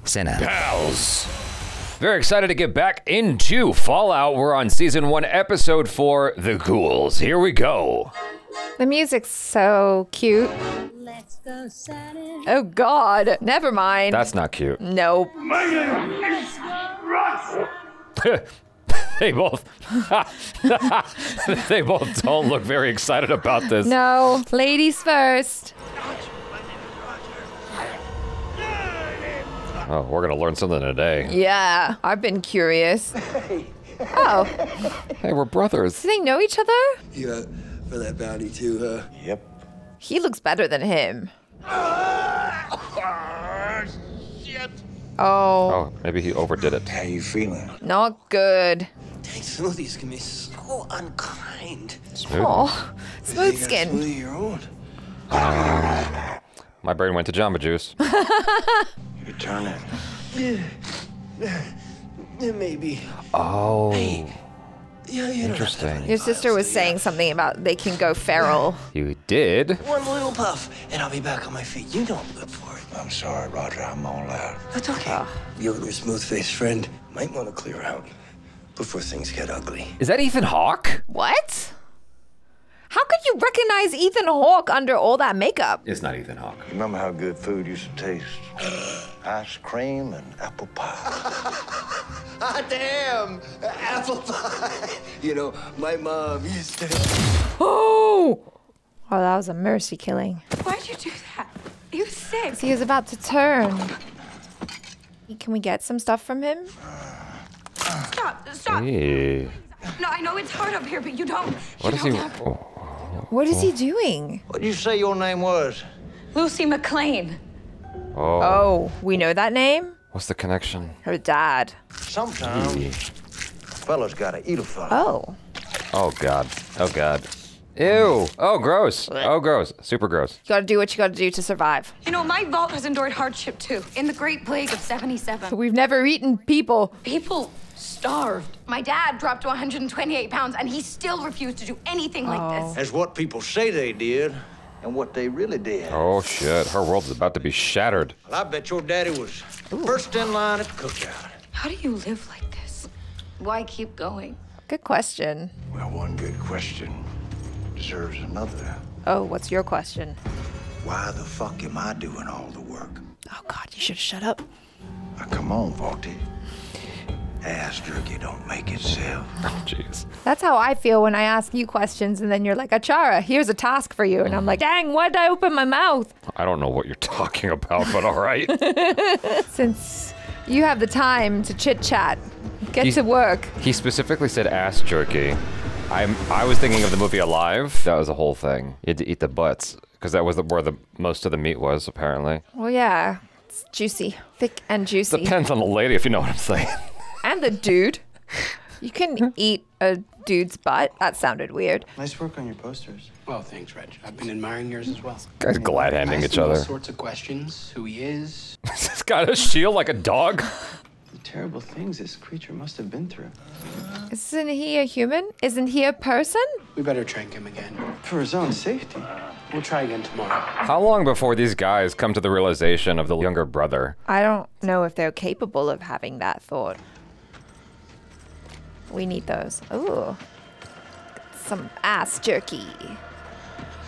CinePals. Very excited to get back into Fallout. We're on Season 1, Episode 4, The Ghouls. Here we go. The music's so cute. Let's go Saturday. Oh God, never mind. That's not cute. Nope. My name is Russ. They both they both don't look very excited about this. No, ladies first. Oh, we're gonna learn something today. Yeah, I've been curious. Oh, Hey, we're brothers. do they know each other? You up for that bounty too, huh? Yep. He looks better than him. Shit. Oh, Oh, maybe he overdid it. How you feeling? not good. Dang, some of these can be so unkind. Smooth. Oh, smooth skin. Smoothie your own. My brain went to Jamba Juice. You turn it. Yeah, maybe. Oh, Yeah, you know. interesting. Your sister was saying something about they can go feral. You did? One little puff, and I'll be back on my feet. You know I'm good for it. I'm sorry, Roger. I'm all out. That's okay. You and your smooth-faced friend might want to clear out before things get ugly. Is that Ethan Hawke? What? How could you recognize Ethan Hawke under all that makeup? It's not Ethan Hawke. You remember how good food used to taste? Ice cream and apple pie. Ah, damn! Apple pie! You know, my mom used to... Oh! Oh, that was a mercy killing. Why'd you do that? He was sick. He was about to turn. Can we get some stuff from him? Stop, stop. Hey. No, I know it's hard up here, but you don't. What you is he? don't have- Oh. What is he doing? What'd you say your name was? Lucy McLean. Oh. Oh, we know that name? What's the connection? Her dad. Sometimes fellas gotta eat a fella. Oh. Oh God. Oh God. Ew. Oh, gross. Oh, gross. Super gross. You gotta do what you gotta do to survive. You know, my vault has endured hardship too. In the Great Plague of 77. We've never eaten people. People starved. My dad dropped to 128 pounds, and he still refused to do anything like this. That's what people say they did, and what they really did. Oh shit. Her world's about to be shattered. Well, I bet your daddy was first in line at the cookout. How do you live like this? Why keep going? Good question. Well, one good question deserves another. Oh, what's your question? Why the fuck am I doing all the work? Oh God, you should shut up. Now, come on, Walty. Ass jerky don't make itself. Oh jeez. That's how I feel when I ask you questions and then you're like, Achara, here's a task for you. And I'm like, dang, why'd I open my mouth? I don't know what you're talking about, but all right. Since you have the time to chit chat, get He's- to work. He specifically said ass jerky. I was thinking of the movie Alive. That was the whole thing. You had to eat the butts because that was where the most of the meat was apparently. Well, yeah, it's juicy, thick and juicy. Depends on the lady if you know what I'm saying. And the dude. You can eat a dude's butt. That sounded weird. Nice work on your posters. Oh, thanks, Reg. I've been admiring yours as well. Guys glad handing I each asked him all other. sorts of questions. Who he is. He's got a shield like a dog. The terrible things this creature must have been through. Isn't he a human? Isn't he a person? We better trank him again. For his own safety. We'll try again tomorrow. How long before these guys come to the realization of the younger brother? I don't know if they're capable of having that thought. We need those. Ooh. Some ass jerky.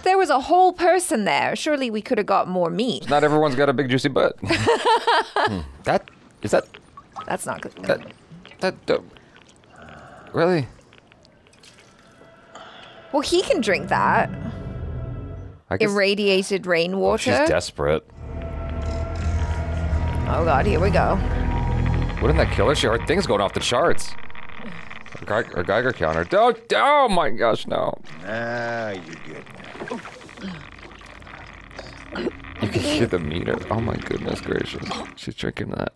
There was a whole person there. Surely we could have got more meat. Not everyone's got a big juicy butt. That is that That's not good. really? Well, he can drink that. I guess Irradiated rainwater. she's desperate. Oh God, here we go. Wouldn't that kill her? She heard things going off the charts. Her Geiger counter. Don't, oh my gosh, no. Ah, you good. You can hear the meter. Oh my goodness gracious. She's drinking that.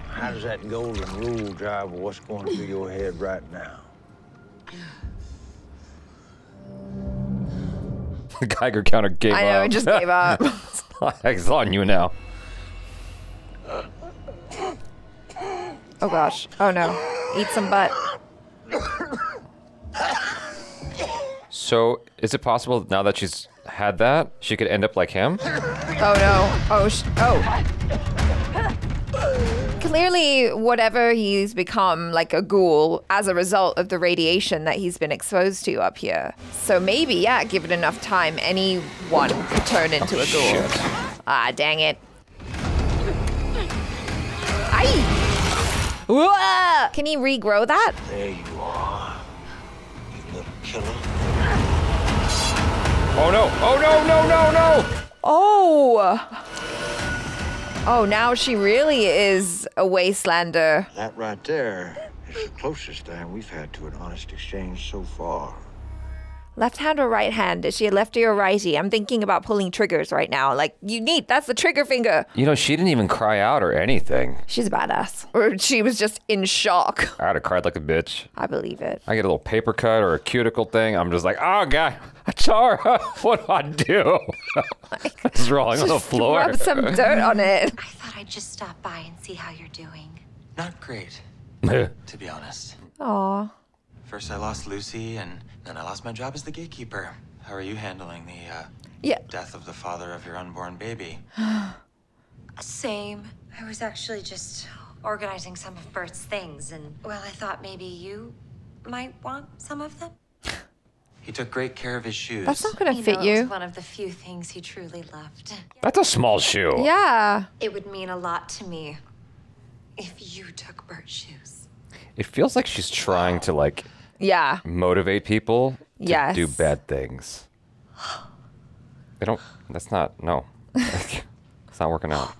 How does that golden rule drive with what's going through your head right now? The Geiger counter gave up. I know, it just gave up. It's on you now. Oh gosh. Oh no. Eat some butt. So, is it possible now that she's had that, she could end up like him? Oh no. Oh. clearly, whatever he's become, like a ghoul, as a result of the radiation that he's been exposed to up here. So maybe, yeah, given enough time, anyone could turn into a ghoul. Shit. Ah, dang it. Aye! Whoa! Can he regrow that? There you are, you little killer. Oh no! Oh no! No! No! No! Oh! Oh, now she really is a wastelander. That right there is the closest thing we've had to an honest exchange so far. Left hand or right hand? Is she a lefty or righty? I'm thinking about pulling triggers right now. Like, that's the trigger finger. You know, she didn't even cry out or anything. She's a badass. Or she was just in shock. I'd have cried like a bitch. I believe it. I get a little paper cut or a cuticle thing. I'm just like, oh, God, ACHARA, what do I do? It's rolling on the floor. Rub some dirt on it. I thought I'd just stop by and see how you're doing. Not great, to be honest. Aw. First I lost Lucy, and then I lost my job as the gatekeeper. How are you handling the, death of the father of your unborn baby? Same. I was actually just organizing some of Bert's things, and, well, I thought maybe you might want some of them. He took great care of his shoes. That's not gonna fit It you. was one of the few things he truly loved. That's a small shoe. Yeah. It would mean a lot to me if you took Bert's shoes. It feels like she's trying to, like, Yeah. motivate people to Yes. do bad things. They don't, that's not, no. It's not working out.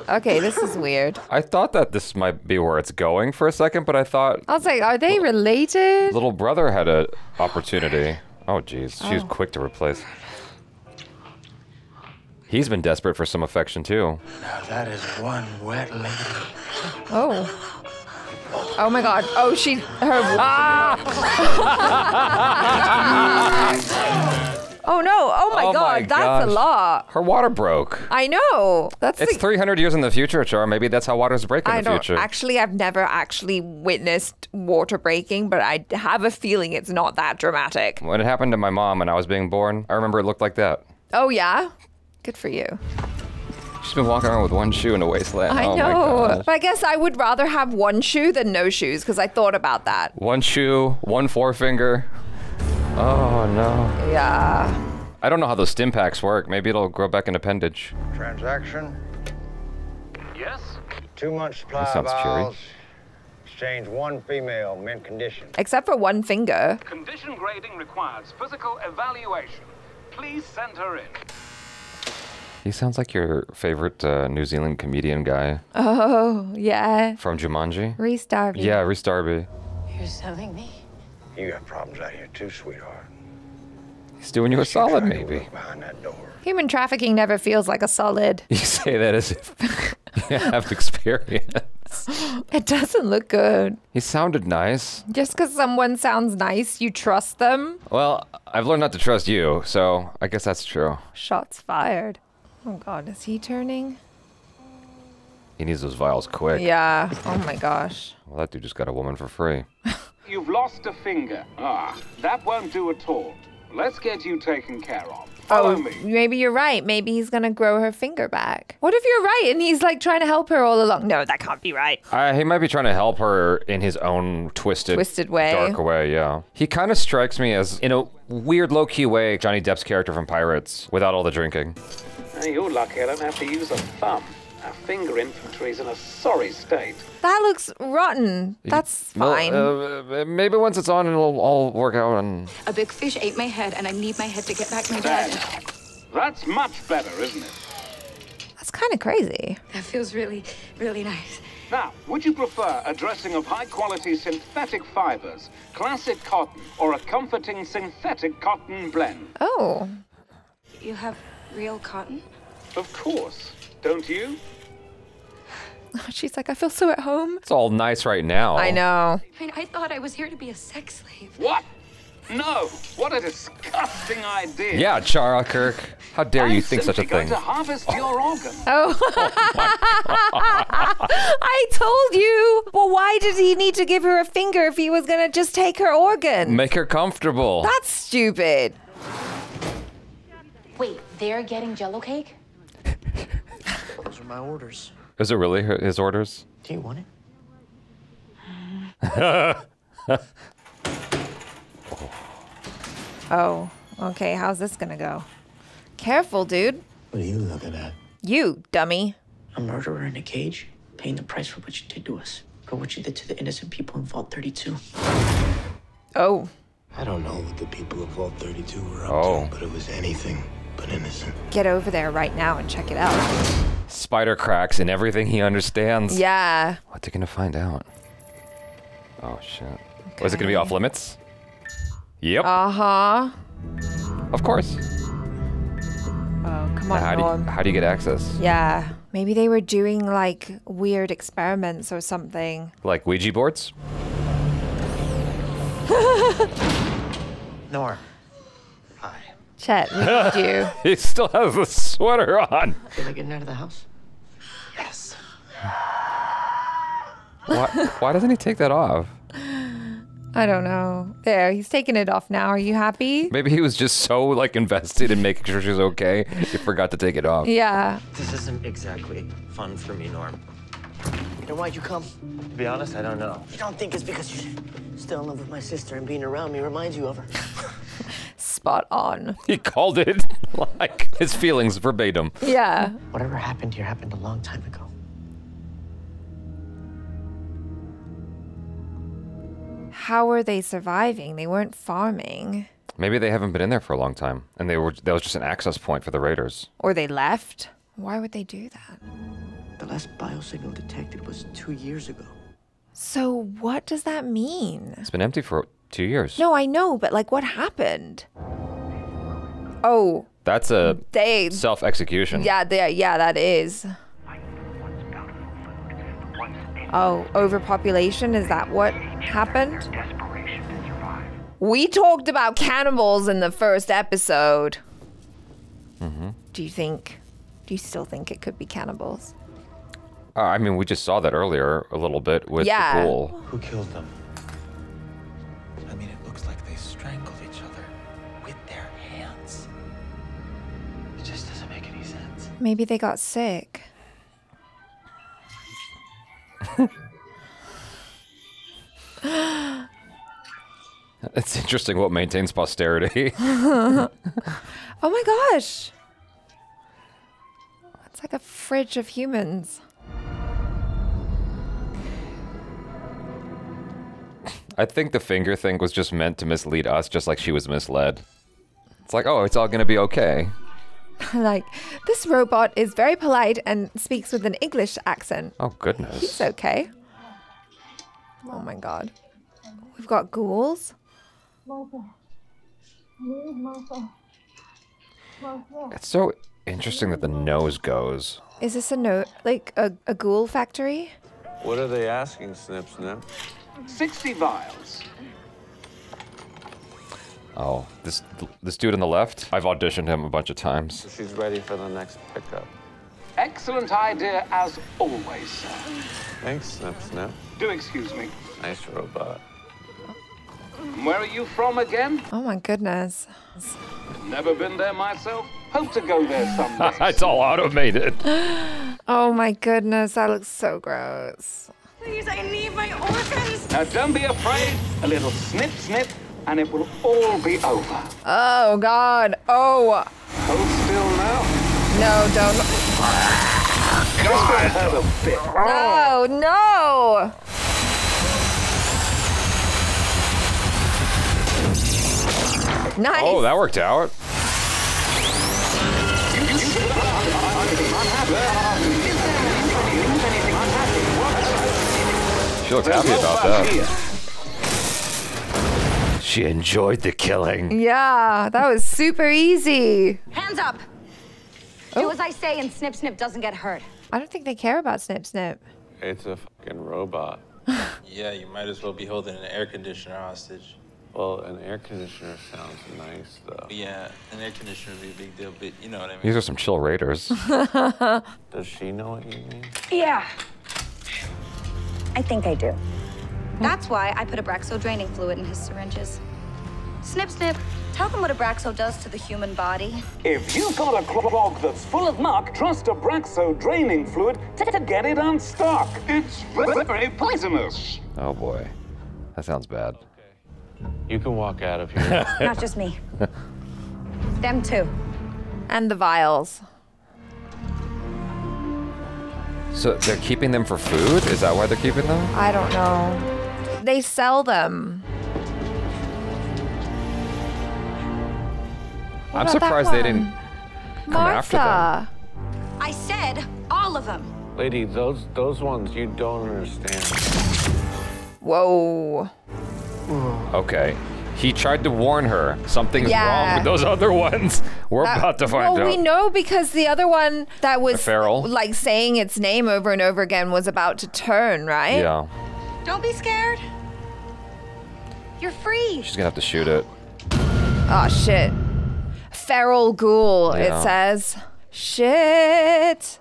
Okay, this is weird. I thought that this might be where it's going for a second, but I thought I was like, are they related? little brother had a opportunity. Oh, jeez. She was quick to replace. He's been desperate for some affection, too. Now that is one wet lady. Oh. Oh my god. Oh, Oh no. Oh my god. That's gosh. a lot. Her water broke. I know. That's It's 300 years in the future, Char. Maybe that's how waters break in I the don't future. actually. I've never actually witnessed water breaking, but I have a feeling it's not that dramatic. When it happened to my mom when I was being born, I remember it looked like that. Oh yeah. Good for you. She's been walking around with one shoe in a wasteland. I Oh know. my gosh. But I guess I would rather have one shoe than no shoes because I thought about that. One shoe, one forefinger. Oh no. Yeah. I don't know how those stim packs work. Maybe it'll grow back an appendage. Transaction? Yes? 2 months supply That of sounds cheery. owls. Exchange one female, mint condition. Except for one finger. Condition grading requires physical evaluation. Please send her in. He sounds like your favorite New Zealand comedian guy Oh, yeah. from Jumanji. Reese Darby. Yeah, Reese Darby. You're selling me? You got problems out here too, sweetheart. He's doing you a solid, Try to maybe. look behind that door. Human trafficking never feels like a solid. You say that as if you have experience. It doesn't look good. He sounded nice. Just because someone sounds nice, you trust them? Well, I've learned not to trust you, so I guess that's true. Shots fired. Oh god, is he turning? He needs those vials quick. Yeah. Oh my gosh. Well, that dude just got a woman for free. You've lost a finger. That won't do at all. Let's get you taken care of. Follow me. Maybe you're right. Maybe he's gonna grow her finger back. What if you're right and he's like trying to help her all along? No, that can't be right. He might be trying to help her in his own twisted way. dark way, yeah. He kind of strikes me as, in a weird low-key way, Johnny Depp's character from Pirates, without all the drinking. You're lucky I don't have to use a thumb. Our finger infantry's in a sorry state. That looks rotten. That's fine. Well, maybe once it's on, it'll all work out and... A big fish ate my head, and I need my head to get back my dad. That's much better, isn't it? That's kind of crazy. That feels really, really nice. Now, would you prefer a dressing of high-quality synthetic fibers, classic cotton, or a comforting synthetic cotton blend? Oh. You have real cotton? Of course. Don't you? She's like, I feel so at home. It's all nice right now. I know. I thought I was here to be a sex slave. What? No! What a disgusting idea! Yeah, Chara, KIRK. How dare you think such a going thing? to harvest your organ. Oh. I told you. Well, why did he need to give her a finger if he was going to just take her organ? Make her comfortable. That's stupid. Wait, they're getting Jello cake? my orders. Is it really his orders? Do you want it? Oh, okay. How's this gonna go? Careful, dude. What are you looking at? You, dummy. A murderer in a cage, paying the price for what you did to us. For what you did to the innocent people in Vault 32. Oh. I don't know what the people of Vault 32 were up to, but it was anything but innocent. Get over there right now and check it out. Spider cracks in everything he understands. Yeah. What's he gonna find out? Oh shit. Okay. Was it gonna be off limits? Yep. Uh-huh. Of course. Oh, come on, Norm. How do you get access? Yeah. Maybe they were doing like weird experiments or something. Like Ouija boards? Nor. Hi. Chet, we need you. He still has the sweater on. Feel like getting out of the house? Yes. Why doesn't he take that off? I don't know. There, he's taking it off now. Are you happy? Maybe he was just so like invested in making sure she's okay, he forgot to take it off. Yeah. This isn't exactly fun for me, Norm. Then why'd you come? To be honest, I don't know. You don't think it's because you're still in love with my sister and being around me reminds you of her? Spot on. He called it like his feelings verbatim. Yeah. Whatever happened here happened a long time ago. How were they surviving? They weren't farming. Maybe they haven't been in there for a long time, and that was just an access point for the raiders. Or they left. Why would they do that? The last biosignal detected was 2 years ago. So what does that mean? It's been empty for 2 years. No, I know, but like what happened? Oh. That's a self-execution. Yeah, that is. Oh, overpopulation? Is that what happened? We talked about cannibals in the first episode. Mm-hmm. Do you still think it could be cannibals? I mean, we just saw that earlier a little bit with the ghoul. Who killed them? I mean, it looks like they strangled each other with their hands. It just doesn't make any sense. Maybe they got sick. It's interesting what maintains posterity. Oh my gosh. It's like a fridge of humans. I think the finger thing was just meant to mislead us, just like she was misled. It's like, oh, it's all gonna be okay. Like, this robot is very polite and speaks with an English accent. Oh, goodness. He's okay. Oh my god. We've got ghouls. It's so interesting that the nose goes. Is this like a ghoul factory? What are they asking, Snip Snip? 60 vials. Oh, this dude on the left, I've auditioned him a bunch of times. She's ready for the next pickup. Excellent idea as always, sir. Thanks, Snip Snip. Do excuse me. Nice robot. Where are you from again? Oh my goodness. Never been there myself. Hope to go there someday. It's all automated. Oh my goodness, that looks so gross. Please, I need my organs. Now don't be afraid. A little snip snip and it will all be over. Oh god. Oh. Hold still now. No, don't. God. Have a bit. Oh no. Nice. Oh, that worked out. She looks happy about that. She enjoyed the killing. Yeah, that was super easy. Hands up. Do as I say and Snip Snip doesn't get hurt. I don't think they care about Snip Snip. It's a fucking robot. Yeah, you might as well be holding an air conditioner hostage. Well, an air conditioner sounds nice, though. Yeah, an air conditioner would be a big deal, but you know what I mean. These are some chill raiders. Does she know what you mean? Yeah. I think I do. That's why I put a Brexo draining fluid in his syringes. Snip, snip. Tell them what Abraxo does to the human body. If you've got a clog that's full of muck, trust Abraxo draining fluid to get it unstuck. It's very poisonous. Oh boy, that sounds bad. You can walk out of here. Not just me. Them too. And the vials. So they're keeping them for food? Is that why they're keeping them? I don't know. They sell them. I'm surprised they didn't come after them. Martha. I said all of them. Lady, those ones you don't understand. Whoa. Okay. He tried to warn her. Something's Yeah. wrong with those other ones. We're about to find Well, out. we know because the other one that was feral? like saying its name over and over again was about to turn, right? Yeah. Don't be scared. You're free. She's gonna have to shoot it. Oh, shit. Feral ghoul, Yeah. it says. Shit.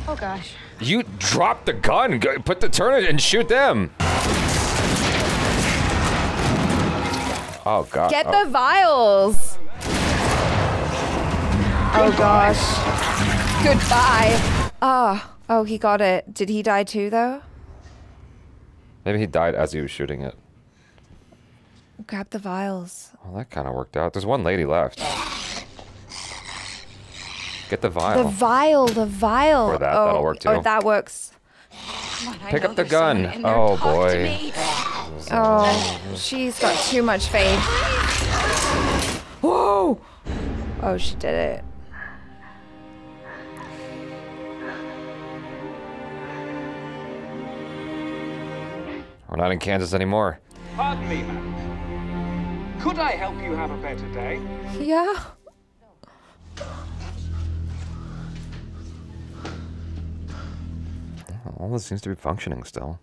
Oh, gosh. You drop the gun. Go, turn it and shoot them. Oh god. Get the vials. Oh, gosh. Goodbye. Oh, he got it. Did he die too, though? Maybe he died as he was shooting it. Grab the vials. Well, that kind of worked out. There's one lady left. Get the vial. The vial. Or that'll work too. Oh, that works. Pick up the gun. Oh boy. Oh, she's got too much faith. Whoa! Oh, she did it. We're not in Kansas anymore. Pardon me, ma'am. Could I help you have a better day? Yeah. All this seems to be functioning still.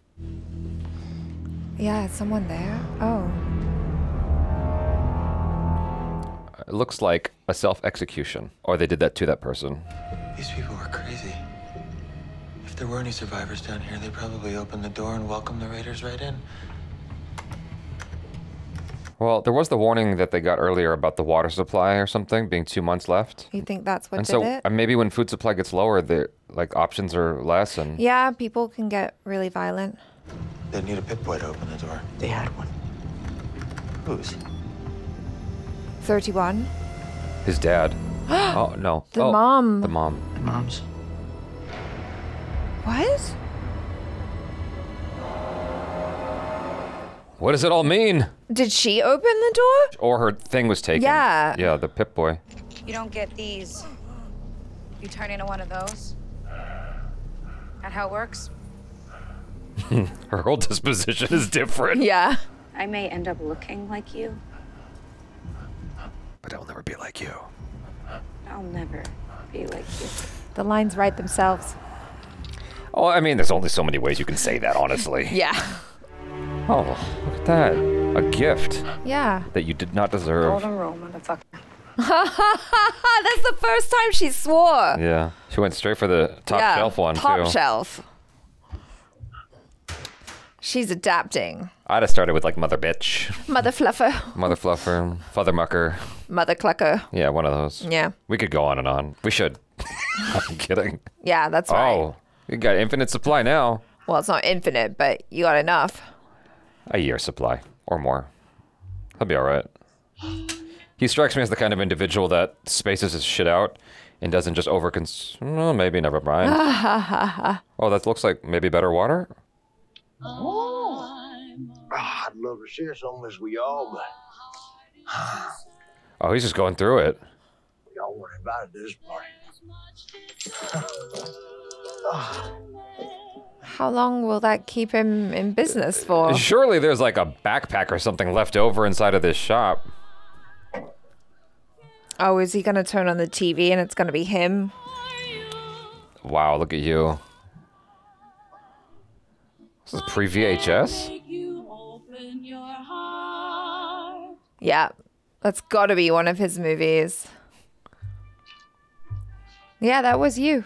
Yeah, is someone there? Oh. It looks like a self-execution. Or they did that to that person. These people were crazy. If there were any survivors down here, they'd probably open the door and welcome the raiders right in. Well, there was the warning that they got earlier about the water supply or something being 2 months left. You think that's what And did so it? maybe when food supply gets lower, the like options are less and Yeah, people can get really violent. They'd need a pit boy to open the door. They had one. Whose? 31. his dad. Oh no. The Oh, mom. The mom. Mom's. What? What does it all mean? Did she open the door? Or her thing was taken. Yeah. Yeah, the Pip-Boy. You don't get these. You turn into one of those. That how it works? Her whole disposition is different. Yeah. I may end up looking like you. But I'll never be like you. I'll never be like you. The lines write themselves. Oh, I mean, there's only so many ways you can say that, honestly. Yeah. Oh, look at that. A gift. Yeah. That you did not deserve. Golden rule, motherfucker. That's the first time she swore. Yeah. She went straight for the top shelf one, top too. shelf. She's adapting. I'd have started with, like, Mother Bitch. Mother Fluffer. Mother Fluffer. Father Mucker. Mother Clucker. Yeah, one of those. Yeah. We could go on and on. We should. I'm kidding. Yeah, that's right. Oh, you got infinite supply now. Well, it's not infinite, but you got enough. A year supply or more. He'll be all right. He strikes me as the kind of individual that spaces his shit out and doesn't just overconsume. No, maybe never mind. Oh, that looks like maybe better water. I'd love to share some of this with y'all, but Oh, he's just going through it. y'all weren't invited to this party. How long will that keep him in business for? Surely there's like a backpack or something left over inside of this shop. Oh, is he going to turn on the TV and it's going to be him? Wow, look at you. This is pre-VHS? Yeah, that's got to be one of his movies. Yeah, that was you.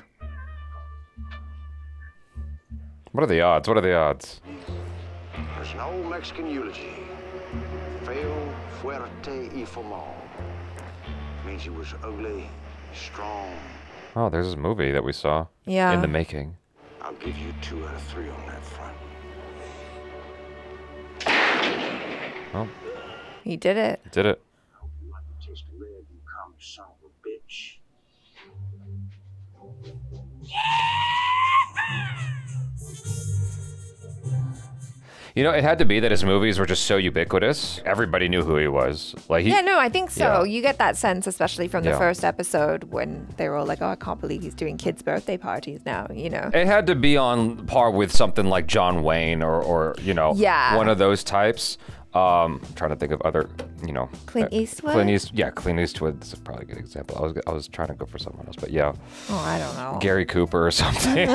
What are the odds? What are the odds? It's an old Mexican eulogy. Feo fuerte y formal. Means he was ugly, strong. Oh, there's this movie that we saw. Yeah. In the making. I'll give you 2 out of 3 on that front. Well, he did it. Did it. Taste red, you come, son of a bitch. You know, it had to be that his movies were just so ubiquitous. Everybody knew who he was. Like Yeah, no, I think so. Yeah. You get that sense, especially from the Yeah. first episode when they were all like, oh, I can't believe he's doing kids' birthday parties now, you know? It had to be on par with something like John Wayne or you know, Yeah. one of those types. Trying to think of other, you know. Clint Eastwood? Clint Eastwood is probably a good example. I was trying to go for someone else, but yeah. Oh, I don't know. Gary Cooper or something.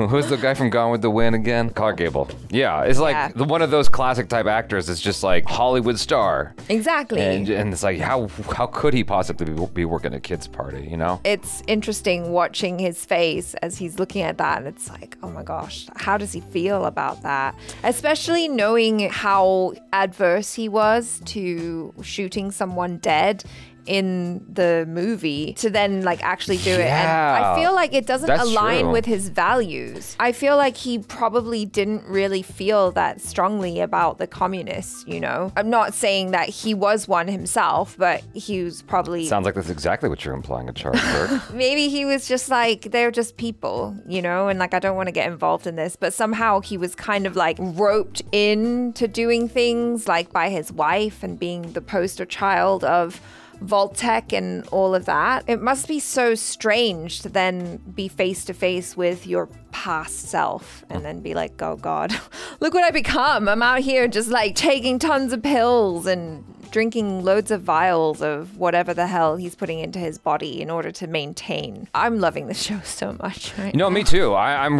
Who's the guy from Gone with the Wind again? Clark Gable. Yeah, it's like one of those classic type actors. It's just like Hollywood star. Exactly. And it's like, how could he possibly be working a kid's party, you know? It's interesting watching his face as he's looking at that, and it's like, oh my gosh, how does he feel about that? Especially knowing how adverse he was to shooting someone dead in the movie to then like actually do it. And I feel like it doesn't align true. with his values. I feel like he probably didn't really feel that strongly about the communists, you know? I'm not saying that he was one himself, but he was probably... Sounds like that's exactly what you're implying, KIRK. Maybe he was just like, they're just people, you know? And like, I don't want to get involved in this, but somehow he was kind of like roped into doing things like by his wife and being the poster child of Vault-Tec and all of that. It must be so strange to then be face to face with your past self and then be like, oh God, look what I become. I'm out here just like taking tons of pills and drinking loads of vials of whatever the hell he's putting into his body in order to maintain. I'm loving the show so much right No, now. me too. I'm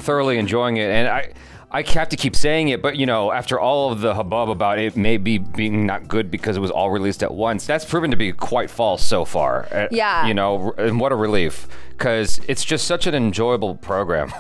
thoroughly enjoying it. And I have to keep saying it, but you know, after all of the hubbub about it maybe being not good because it was all released at once, that's proven to be quite false so far. Yeah. You know, and what a relief, because it's just such an enjoyable program.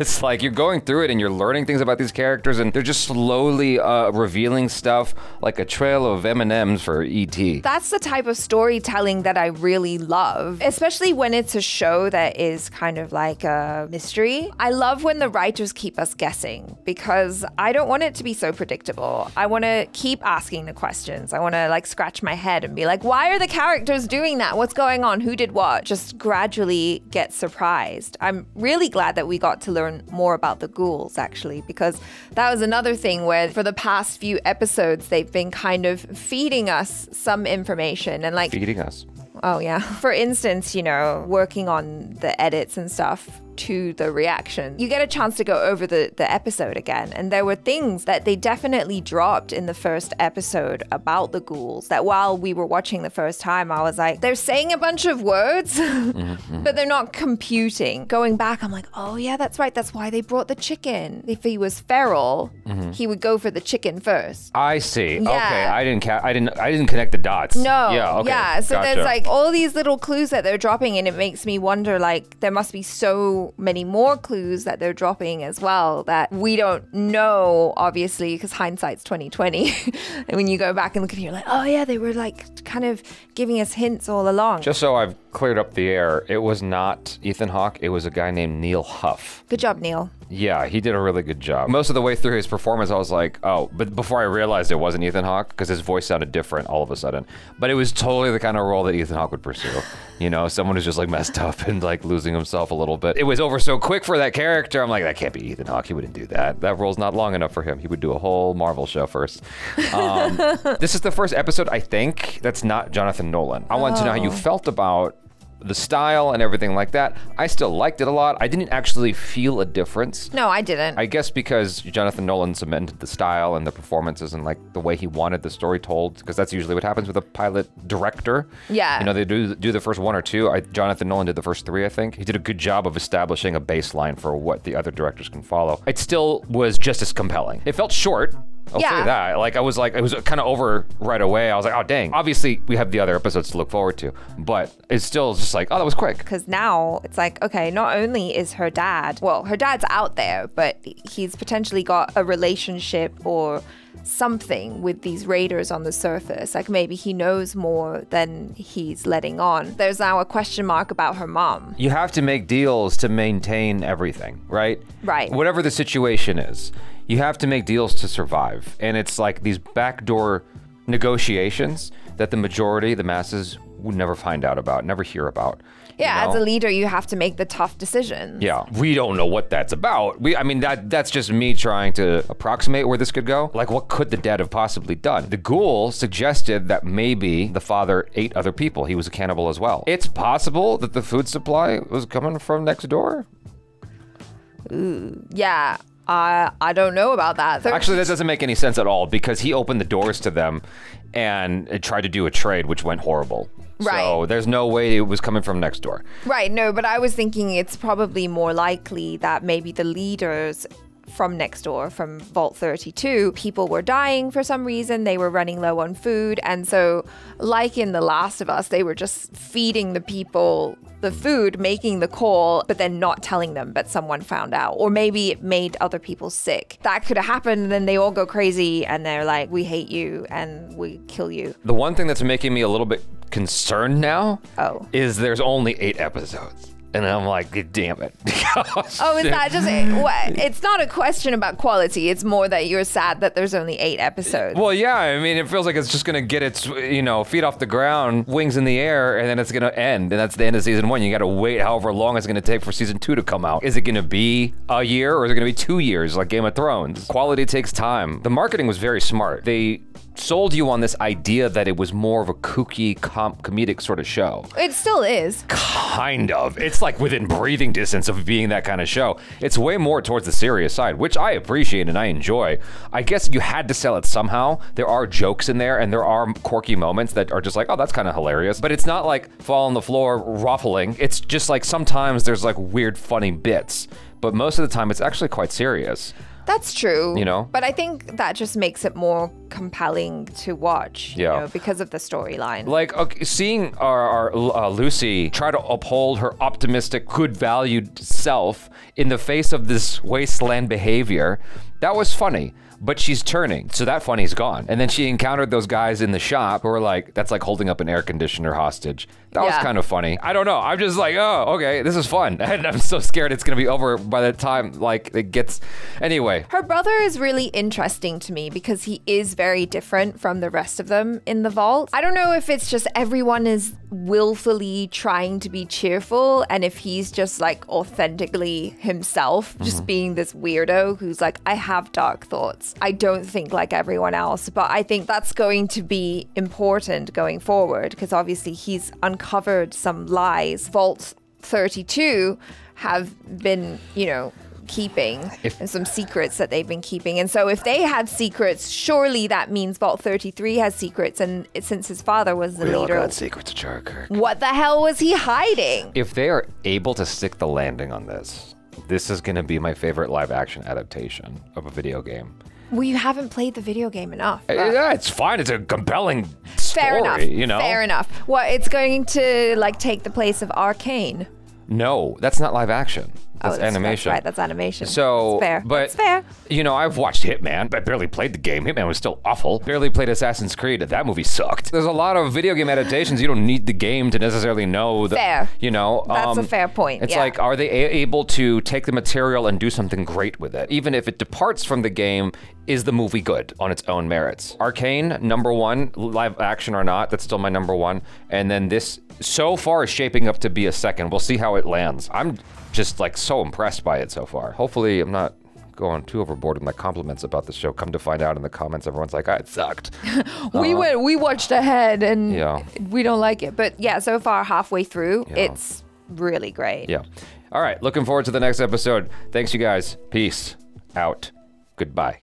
It's like you're going through it and you're learning things about these characters, and they're just slowly revealing stuff like a trail of M&Ms for E.T. That's the type of storytelling that I really love, especially when it's a show that is kind of like a mystery. I love when the writers keep us guessing because I don't want it to be so predictable. I want to keep asking the questions. I want to like scratch my head and be like, why are the characters doing that? What's going on? Who did what? Just gradually get surprised. I'm really glad that we got to learn more about the Ghouls actually, because that was another thing where for the past few episodes, they've been kind of feeding us some information and like... Feeding us. Oh yeah. For instance, you know, working on the edits and stuff to the reaction, you get a chance to go over the episode again. And there were things that they definitely dropped in the first episode about the Ghouls that while we were watching the first time, I was like, they're saying a bunch of words, but they're not computing. Going back, I'm like, oh yeah, that's right. That's why they brought the chicken. If he was feral, he would go for the chicken first. I see. Yeah. Okay, I didn't connect the dots. No. Yeah. Okay. Yeah. So Gotcha. there's like all these little clues that they're dropping, and it makes me wonder, like, there must be so many more clues that they're dropping as well that we don't know, obviously, because hindsight's 2020. And when you go back and look at it, you're like, oh yeah, they were like kind of giving us hints all along. Just so I've cleared up the air, it was not Ethan Hawke. It was a guy named Neil Huff. Good job, Neil. Yeah, he did a really good job. Most of the way through his performance, I was like, oh, but before I realized it wasn't Ethan Hawke, because his voice sounded different all of a sudden. But it was totally the kind of role that Ethan Hawke would pursue. You know, someone who's just like messed up and like losing himself a little bit. It was over so quick for that character. I'm like, that can't be Ethan Hawke. He wouldn't do that. That role's not long enough for him. He would do a whole Marvel show first. This is the first episode, I think, that's not Jonathan Nolan. I want to know how you felt about the style and everything like that. I still liked it a lot. I didn't actually feel a difference. No, I didn't. I guess because Jonathan Nolan cemented the style and the performances and like the way he wanted the story told, because that's usually what happens with a pilot director. Yeah. You know, they do the first one or two. Jonathan Nolan did the first three, I think. He did a good job of establishing a baseline for what the other directors can follow. It still was just as compelling. It felt short, I'll say that. Like, I was like, it was kind of over right away. I was like, oh, dang. Obviously, we have the other episodes to look forward to, but it's still just like, oh, that was quick. Because now it's like, okay, not only is her dad, well, her dad's out there, but he's potentially got a relationship or something with these raiders on the surface. Like maybe he knows more than he's letting on. There's now a question mark about her mom. You have to make deals to maintain everything, right? Right. Whatever the situation is, you have to make deals to survive. And it's like these backdoor negotiations that the majority, the masses, would never find out about, never hear about. Yeah, you know? as a leader, you have to make the tough decisions. Yeah, we don't know what that's about. I mean, that's just me trying to approximate where this could go. Like, what could the dad have possibly done? The ghoul suggested that maybe the father ate other people. He was a cannibal as well. It's possible that the food supply was coming from next door. Ooh, yeah. I don't know about that. Actually, that doesn't make any sense at all because he opened the doors to them and tried to do a trade, which went horrible. Right. So there's no way it was coming from next door. Right, no, but I was thinking it's probably more likely that maybe the leaders from next door, from Vault 32, people were dying for some reason, they were running low on food, and so like in The Last of Us, they were just feeding the people the food, making the call, but then not telling them, but someone found out. Or maybe it made other people sick. That could have happened, and then they all go crazy, and they're like, we hate you, and we kill you. The one thing that's making me a little bit concerned now is there's only 8 episodes. And I'm like, damn it. Oh, is that just what? It's not a question about quality. It's more that you're sad that there's only 8 episodes. Well, yeah. I mean, it feels like it's just going to get its, feet off the ground, wings in the air, and then it's going to end. And that's the end of season 1. You got to wait however long it's going to take for season 2 to come out. Is it going to be a year or is it going to be 2 years like Game of Thrones? Quality takes time. The marketing was very smart. They sold you on this idea that it was more of a kooky, comedic sort of show. It still is. Kind of. It's like within breathing distance of being that kind of show. It's way more towards the serious side, which I appreciate and I enjoy. I guess you had to sell it somehow. There are jokes in there and there are quirky moments that are just like, oh, that's kind of hilarious. But it's not like fall on the floor ruffling. It's just like sometimes there's like weird, funny bits. But most of the time it's actually quite serious. That's true. You know? But I think that just makes it more compelling to watch, you know, because of the storyline. Like, seeing our Lucy try to uphold her optimistic, good-valued self in the face of this wasteland behavior, that was funny. But she's turning, so that funny's gone. And then she encountered those guys in the shop who were like, that's like holding up an air conditioner hostage. That was kind of funny. I don't know. I'm just like, oh, okay, this is fun. And I'm so scared it's gonna be over by the time like it gets, anyway. Her brother is really interesting to me because he is very different from the rest of them in the vault. I don't know if it's just everyone is willfully trying to be cheerful and if he's just like authentically himself, just being this weirdo who's like, I have dark thoughts. I don't think like everyone else, but I think that's going to be important going forward because obviously he's uncovered some lies. Vault 32 have been, keeping and some secrets that they've been keeping. And so if they have secrets, surely that means Vault 33 has secrets. And since his father was the leader. We all got secrets, KIRK. What the hell was he hiding? If they are able to stick the landing on this, this is going to be my favorite live action adaptation of a video game. Well, you haven't played the video game enough. Yeah, it's fine. It's a compelling story, Fair enough. Fair enough. Well, it's going to like take the place of Arcane. No, that's not live action. That's animation. That's right, that's animation. So, that's fair. But, that's fair. I've watched Hitman. I barely played the game. Hitman was still awful. Barely played Assassin's Creed. That movie sucked. There's a lot of video game adaptations. You don't need the game to necessarily know. Fair. That's a fair point. It's like, are they able to take the material and do something great with it? Even if it departs from the game, is the movie good on its own merits? Arcane, #1, live action or not, that's still my #1. And then this, so far, is shaping up to be a second. We'll see how it lands. I'm just like so impressed by it so far. Hopefully I'm not going too overboard with my compliments about the show. Come to find out in the comments, everyone's like, it sucked. We watched ahead and we don't like it. But yeah, so far halfway through, it's really great. Yeah. All right, looking forward to the next episode. Thanks you guys. Peace out. Goodbye.